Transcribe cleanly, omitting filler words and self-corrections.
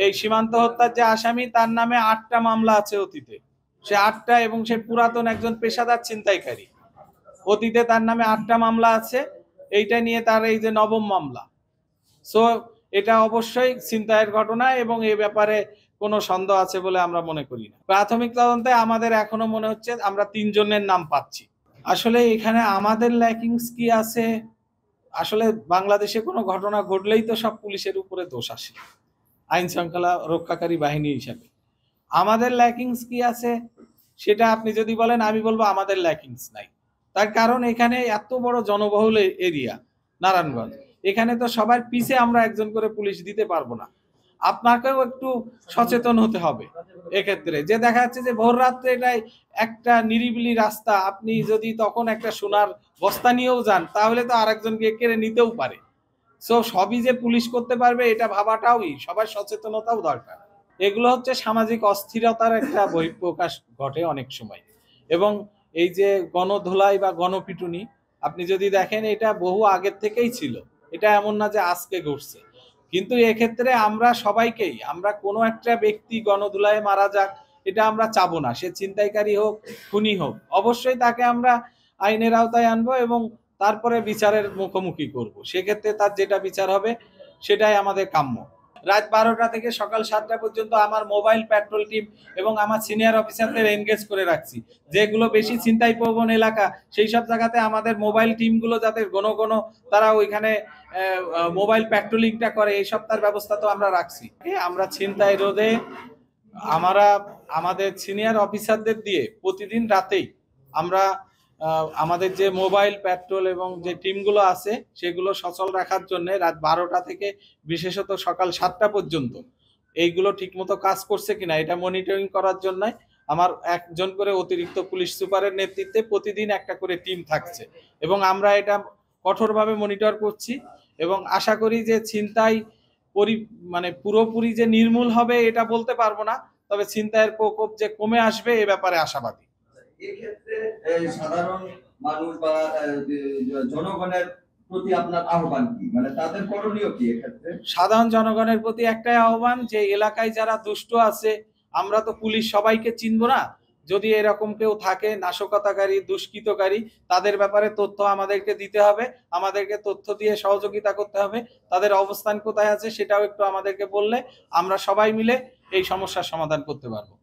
এই সীমান্ত হত্যার যে আসামি তার নামে ৮টা মামলা আছে অতীতে। সে ৮টা এবং সে পুরাতন একজন পেশাদার ছিনতাইকারী। অতীতে তার নামে ৮টা মামলা আছে, এইটা নিয়ে তার এই যে নবম মামলা। সো এটা অবশ্যই ছিনতাইয়ের ঘটনা এবং এ ব্যাপারে কোনো সন্দেহ আছে বলে আমরা মনে করি না। প্রাথমিক তদন্তে আমাদের এখনো মনে হচ্ছে আমরা ৩ জনের নাম পাচ্ছি। আসলে এখানে আমাদের ল্যাকিংস কি আছে? আসলে বাংলাদেশে কোনো ঘটনা ঘটলেই তো সব পুলিশের উপরে দোষ আসে আইন শৃঙ্খলা রক্ষাকারী বাহিনী হিসাবে। আমাদের ল্যাকিংস কি আছে সেটা আপনি যদি বলেন, আমি বলবো আমাদের ল্যাকিংস নাই। তার কারণ এখানে এত বড় জনবহুল এরিয়া নারায়ণগঞ্জ, এখানে তো সবার পিছে আমরা একজন করে পুলিশ দিতে পারবো না। আপনাকেও একটু সচেতন হতে হবে এক্ষেত্রে। যে দেখা যাচ্ছে যে ভোর রাত্রে এটাই একটা নিরিবিলি রাস্তা, আপনি যদি তখন একটা সোনার বস্তা নিয়েও যান তাহলে তো আরেকজনকে কেড়ে নিতেও পারে। সো সবই যে পুলিশ করতে পারবে এটা ভাবাটাও সবার সচেতনতাও দরকার। এগুলো হচ্ছে সামাজিক অস্থিরতার একটা বহিঃপ্রকাশ ঘটে অনেক সময়। এবং এই যে গণধোলাই বা গণপিটুনি আপনি যদি দেখেন এটা বহু আগের থেকেই ছিল, এটা এমন না যে আজকে ঘটছে। কিন্তু এক্ষেত্রে আমরা সবাইকেই, আমরা কোনো একটা ব্যক্তি গণধোলায় মারা যাক এটা আমরা চাবো না, সে ছিনতাইকারী হোক খুনি হোক, অবশ্যই তাকে আমরা আইনের আওতায় আনবো এবং তারপরে বিচারের মুখোমুখি করব। সেক্ষেত্রে তার যেটা বিচার হবে সেটাই আমাদের কাম্য। রাত 12টা থেকে সকাল 7টা পর্যন্ত আমার মোবাইল পেট্রোল টিম এবং আমার সিনিয়র অফিসারদের এনগেজ করে রাখছি। যেগুলো বেশি ছিনতাই প্রবণ এলাকা সেই সব জায়গাতে আমাদের মোবাইল টিমগুলো যাতে ঘন তারা ওইখানে মোবাইল পেট্রোলিংটা করে, এই সপ্তাহের ব্যবস্থা তো আমরা রাখছি। আমরা ছিনতাই রোধে আমরা আমাদের সিনিয়র অফিসারদের দিয়ে প্রতিদিন রাতেই আমরা আমাদের যে মোবাইল পেট্রোল এবং যে টিমগুলো আছে সেগুলো সচল রাখার জন্য রাত 12টা থেকে বিশেষত সকাল 7টা পর্যন্ত এইগুলো ঠিকমতো কাজ করছে কিনা এটা মনিটরিং করার জন্য আমার একজন করে অতিরিক্ত পুলিশ সুপারের নেতৃত্বে প্রতিদিন একটা করে টিম থাকছে এবং আমরা এটা কঠোরভাবে মনিটর করছি এবং আশা করি যে ছিনতাই মানে পুরোপুরি যে নির্মূল হবে এটা বলতে পারবো না, তবে ছিনতাইয়ের প্রকোপ যে কমে আসবে এ ব্যাপারে আশাবাদী। এক্ষেত্রে সাধারণ মানুষ বা জনগণের প্রতি আপনার আহ্বান কি, মানে তাদের করণীয় কি এক্ষেত্রে? সাধারণ জনগণের প্রতি একটাই আহ্বান যে এলাকায় যারা দুষ্ট আছে, আমরা তো পুলিশ সবাইকে চিনব না, যদি এরকম কেউ থাকে নাশকতাকারী দুষ্কৃতকারী তাদের ব্যাপারে তথ্য আমাদেরকে দিতে হবে, আমাদেরকে তথ্য দিয়ে সহযোগিতা করতে হবে। তাদের অবস্থান কোথায় আছে সেটাও একটু আমাদেরকে বললে আমরা সবাই মিলে এই সমস্যার সমাধান করতে পারবো।